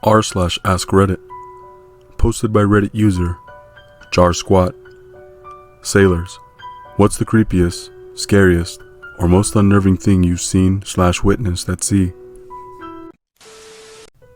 r/ask Reddit, posted by Reddit user Jarsquat. Sailors, what's the creepiest, scariest, or most unnerving thing you've seen/witnessed at sea?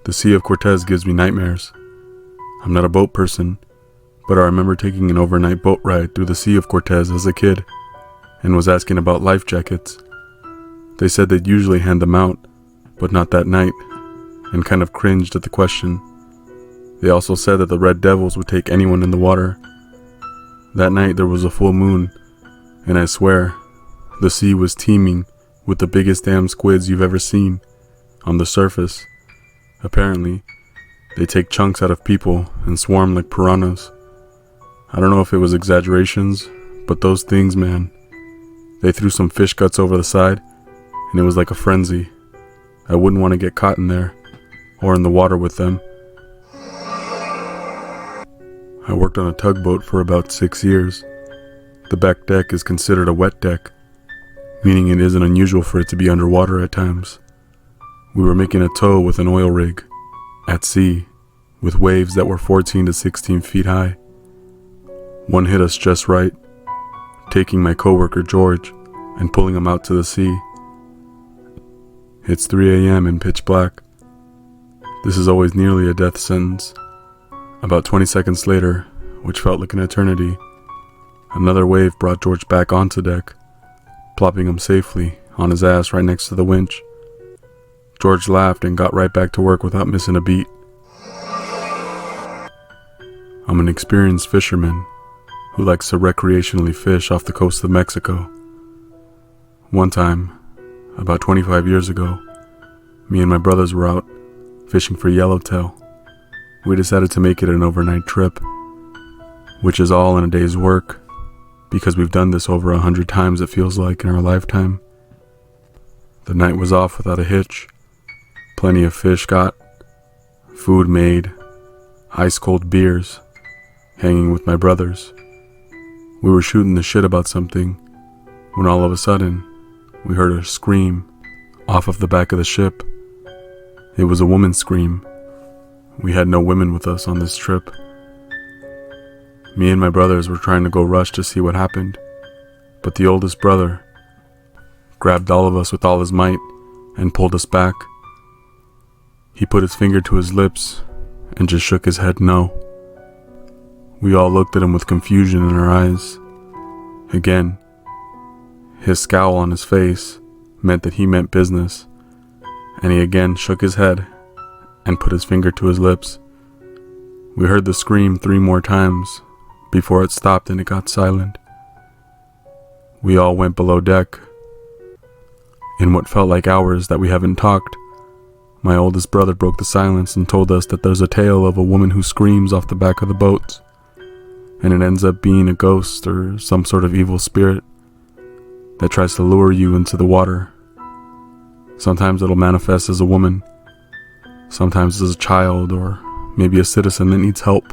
The Sea of Cortez gives me nightmares. I'm not a boat person, but I remember taking an overnight boat ride through the Sea of Cortez as a kid and was asking about life jackets. They said they'd usually hand them out, but not that night, and kind of cringed at the question. They also said that the Red Devils would take anyone in the water. That night there was a full moon, and I swear, the sea was teeming with the biggest damn squids you've ever seen on the surface. Apparently, they take chunks out of people and swarm like piranhas. I don't know if it was exaggerations, but those things, man, they threw some fish guts over the side, and it was like a frenzy. I wouldn't want to get caught in there, or in the water with them. I worked on a tugboat for about 6 years. The back deck is considered a wet deck, meaning it isn't unusual for it to be underwater at times. We were making a tow with an oil rig, at sea, with waves that were 14 to 16 feet high. One hit us just right, taking my coworker George and pulling him out to the sea. It's 3 a.m. and pitch black. This is always nearly a death sentence. About 20 seconds later, which felt like an eternity, another wave brought George back onto deck, plopping him safely on his ass right next to the winch. George laughed and got right back to work without missing a beat. I'm an experienced fisherman who likes to recreationally fish off the coast of Mexico. One time, about 25 years ago, me and my brothers were out fishing for yellowtail. We decided to make it an overnight trip, which is all in a day's work, because we've done this over 100 times it feels like in our lifetime. The night was off without a hitch. Plenty of fish got, food made, ice cold beers, hanging with my brothers. We were shooting the shit about something when all of a sudden we heard a scream off of the back of the ship. It was a woman's scream. We had no women with us on this trip. Me and my brothers were trying to go rush to see what happened, but the oldest brother grabbed all of us with all his might and pulled us back. He put his finger to his lips and just shook his head no. We all looked at him with confusion in our eyes. Again, his scowl on his face meant that he meant business, and he again shook his head and put his finger to his lips. We heard the scream 3 more times before it stopped and it got silent. We all went below deck. In what felt like hours that we haven't talked, my oldest brother broke the silence and told us that there's a tale of a woman who screams off the back of the boat, and it ends up being a ghost or some sort of evil spirit that tries to lure you into the water. Sometimes it'll manifest as a woman, sometimes as a child, or maybe a citizen that needs help.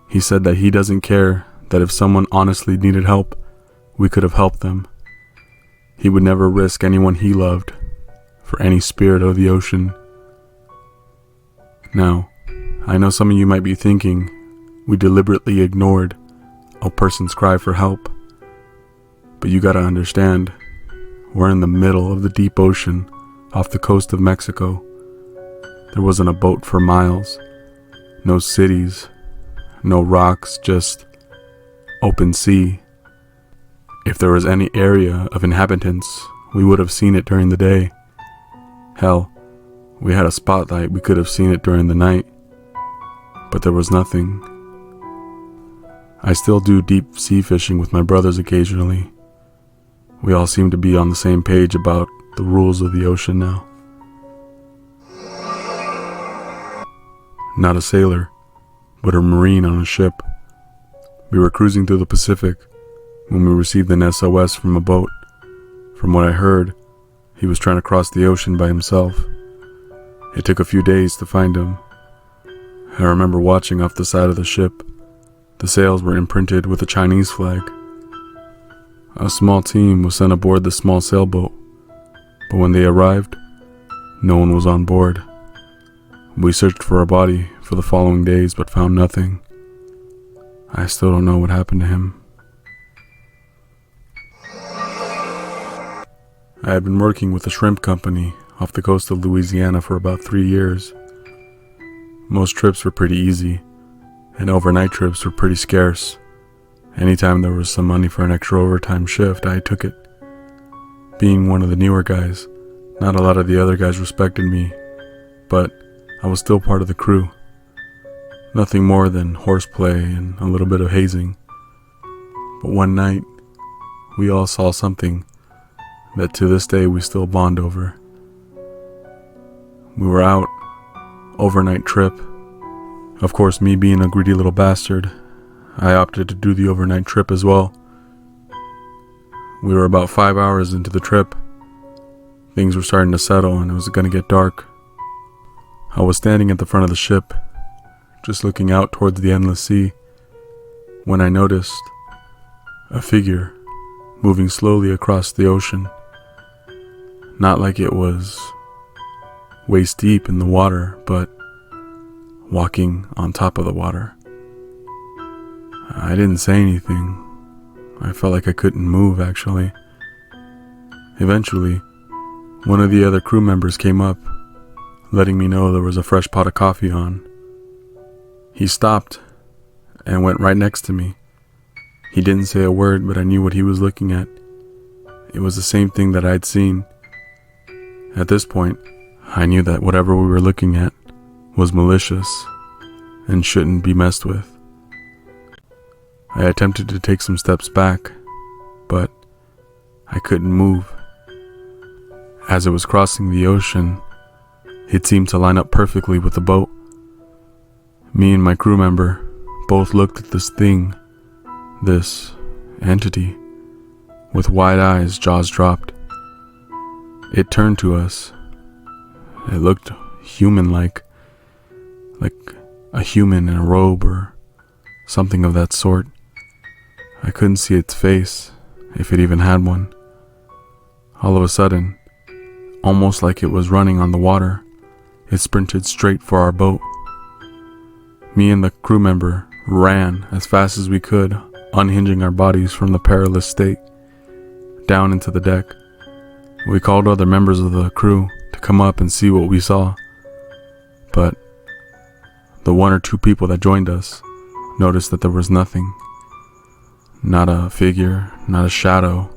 He said that he doesn't care that if someone honestly needed help, we could have helped them. He would never risk anyone he loved for any spirit of the ocean. Now, I know some of you might be thinking we deliberately ignored a person's cry for help, but you gotta understand, we're in the middle of the deep ocean off the coast of Mexico. There wasn't a boat for miles, no cities, no rocks, just open sea. If there was any area of inhabitants, we would have seen it during the day. Hell, we had a spotlight, we could have seen it during the night, but there was nothing. I still do deep sea fishing with my brothers occasionally. We all seem to be on the same page about the rules of the ocean now. Not a sailor, but a Marine on a ship. We were cruising through the Pacific when we received an SOS from a boat. From what I heard, he was trying to cross the ocean by himself. It took a few days to find him. I remember watching off the side of the ship. The sails were imprinted with a Chinese flag. A small team was sent aboard the small sailboat, but when they arrived, no one was on board. We searched for our body for the following days but found nothing. I still don't know what happened to him. I had been working with a shrimp company off the coast of Louisiana for about 3 years. Most trips were pretty easy, and overnight trips were pretty scarce. Anytime there was some money for an extra overtime shift, I took it. Being one of the newer guys, not a lot of the other guys respected me, but I was still part of the crew. Nothing more than horseplay and a little bit of hazing. But one night, we all saw something that to this day we still bond over. We were out, overnight trip. Of course, me being a greedy little bastard, I opted to do the overnight trip as well. We were about 5 hours into the trip. Things were starting to settle and it was going to get dark. I was standing at the front of the ship, just looking out towards the endless sea, when I noticed a figure moving slowly across the ocean. Not like it was waist deep in the water, but walking on top of the water. I didn't say anything. I felt like I couldn't move, actually. Eventually, one of the other crew members came up, letting me know there was a fresh pot of coffee on. He stopped and went right next to me. He didn't say a word, but I knew what he was looking at. It was the same thing that I'd seen. At this point, I knew that whatever we were looking at was malicious and shouldn't be messed with. I attempted to take some steps back, but I couldn't move. As it was crossing the ocean, it seemed to line up perfectly with the boat. Me and my crew member both looked at this thing, this entity, with wide eyes, jaws dropped. It turned to us. It looked human-like, like a human in a robe or something of that sort. I couldn't see its face, if it even had one. All of a sudden, almost like it was running on the water, it sprinted straight for our boat. Me and the crew member ran as fast as we could, unhinging our bodies from the perilous state, down into the deck. We called other members of the crew to come up and see what we saw, but the 1 or 2 people that joined us noticed that there was nothing. Not a figure, not a shadow,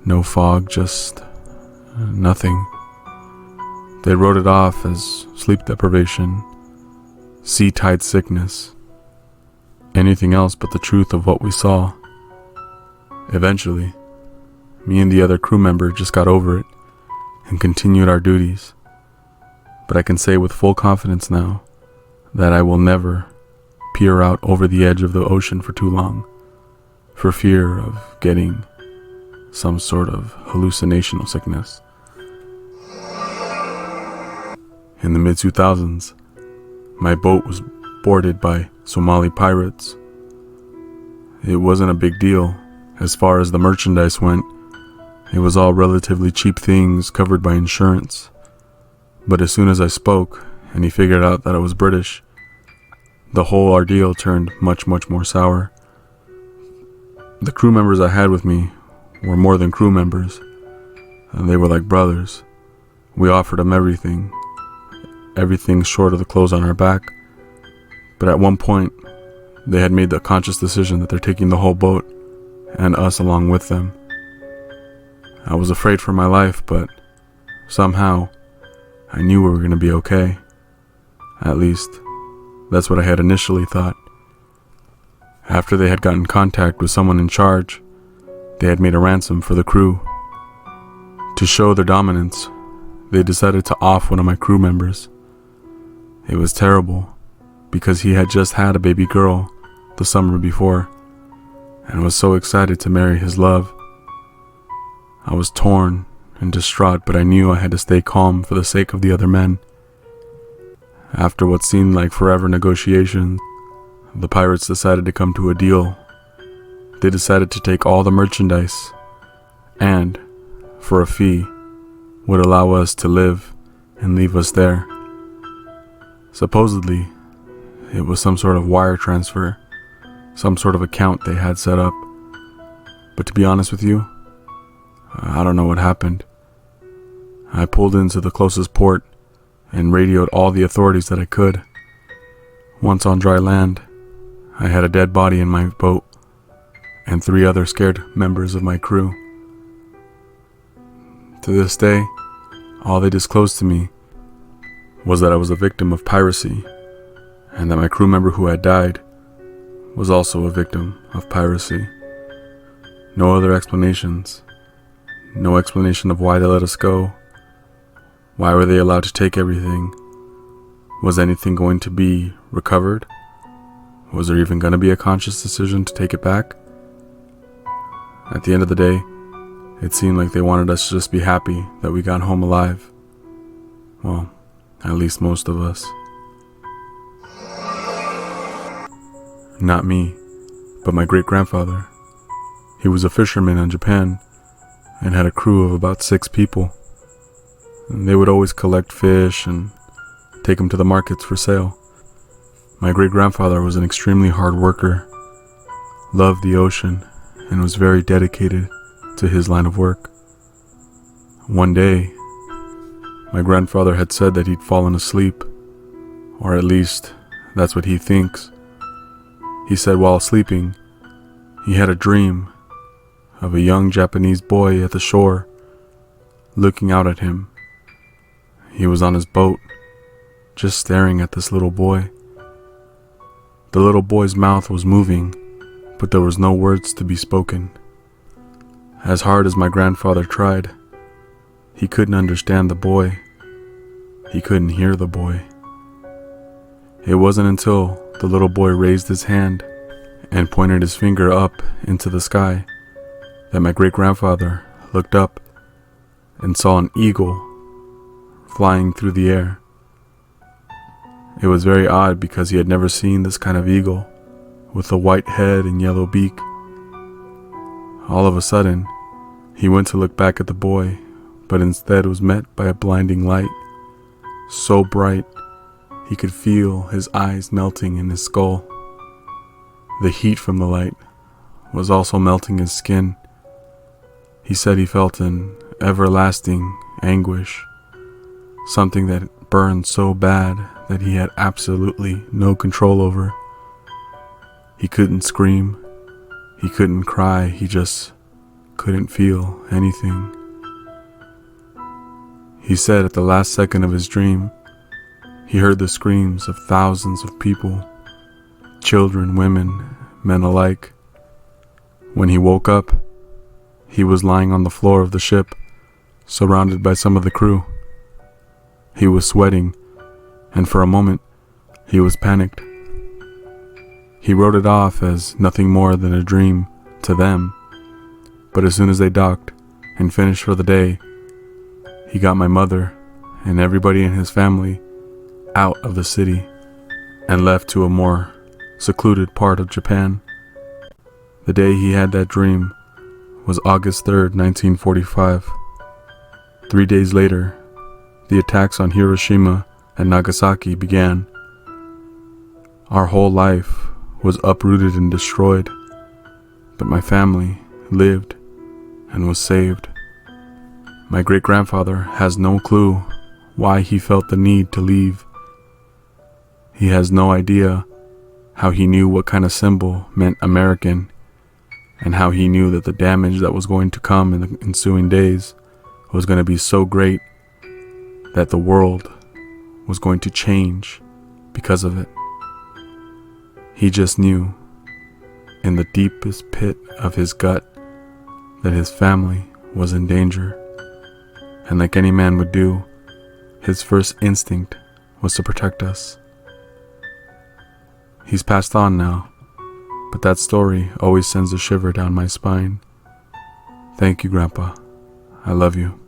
no fog, just nothing. They wrote it off as sleep deprivation, sea-tide sickness, anything else but the truth of what we saw. Eventually, me and the other crew member just got over it and continued our duties. But I can say with full confidence now that I will never peer out over the edge of the ocean for too long, for fear of getting some sort of hallucinational sickness. In the mid-2000s, my boat was boarded by Somali pirates. It wasn't a big deal as far as the merchandise went. It was all relatively cheap things covered by insurance. But as soon as I spoke and he figured out that I was British, the whole ordeal turned much, much more sour. The crew members I had with me were more than crew members, and they were like brothers. We offered them everything short of the clothes on our back. But at one point, they had made the conscious decision that they're taking the whole boat and us along with them. I was afraid for my life, but somehow I knew we were going to be okay. At least, that's what I had initially thought. After they had gotten contact with someone in charge, they had made a ransom for the crew. To show their dominance, they decided to off one of my crew members. It was terrible, because he had just had a baby girl the summer before, and was so excited to marry his love. I was torn and distraught, but I knew I had to stay calm for the sake of the other men. After what seemed like forever negotiations, the pirates decided to come to a deal. They decided to take all the merchandise and, for a fee, would allow us to live and leave us there. Supposedly, it was some sort of wire transfer, some sort of account they had set up. But to be honest with you, I don't know what happened. I pulled into the closest port and radioed all the authorities that I could. Once on dry land, I had a dead body in my boat and 3 other scared members of my crew. To this day, all they disclosed to me was that I was a victim of piracy and that my crew member who had died was also a victim of piracy. No other explanations. No explanation of why they let us go. Why were they allowed to take everything? Was anything going to be recovered? Was there even going to be a conscious decision to take it back? At the end of the day, it seemed like they wanted us to just be happy that we got home alive. Well, at least most of us. Not me, but my great-grandfather. He was a fisherman in Japan and had a crew of about 6 people. And they would always collect fish and take them to the markets for sale. My great-grandfather was an extremely hard worker, loved the ocean, and was very dedicated to his line of work. One day, my grandfather had said that he'd fallen asleep, or at least that's what he thinks. He said while sleeping, he had a dream of a young Japanese boy at the shore looking out at him. He was on his boat, just staring at this little boy. The little boy's mouth was moving, but there was no words to be spoken. As hard as my grandfather tried, he couldn't understand the boy. He couldn't hear the boy. It wasn't until the little boy raised his hand and pointed his finger up into the sky that my great-grandfather looked up and saw an eagle flying through the air. It was very odd because he had never seen this kind of eagle with a white head and yellow beak. All of a sudden, he went to look back at the boy, but instead was met by a blinding light, so bright he could feel his eyes melting in his skull. The heat from the light was also melting his skin. He said he felt an everlasting anguish, something that burned so bad that he had absolutely no control over. He couldn't scream, he couldn't cry, he just couldn't feel anything. He said at the last second of his dream, he heard the screams of thousands of people, children, women, men alike. When he woke up, he was lying on the floor of the ship, surrounded by some of the crew. He was sweating, and for a moment, he was panicked. He wrote it off as nothing more than a dream to them, but as soon as they docked and finished for the day, he got my mother and everybody in his family out of the city and left to a more secluded part of Japan. The day he had that dream was August 3rd, 1945. 3 days later, the attacks on Hiroshima and Nagasaki began. Our whole life was uprooted and destroyed, but my family lived and was saved. My great-grandfather has no clue why he felt the need to leave. He has no idea how he knew what kind of symbol meant American, and how he knew that the damage that was going to come in the ensuing days was going to be so great that the world was going to change because of it. He just knew in the deepest pit of his gut that his family was in danger, and like any man would do, his first instinct was to protect us. He's passed on now, but that story always sends a shiver down my spine. Thank you, Grandpa. I love you.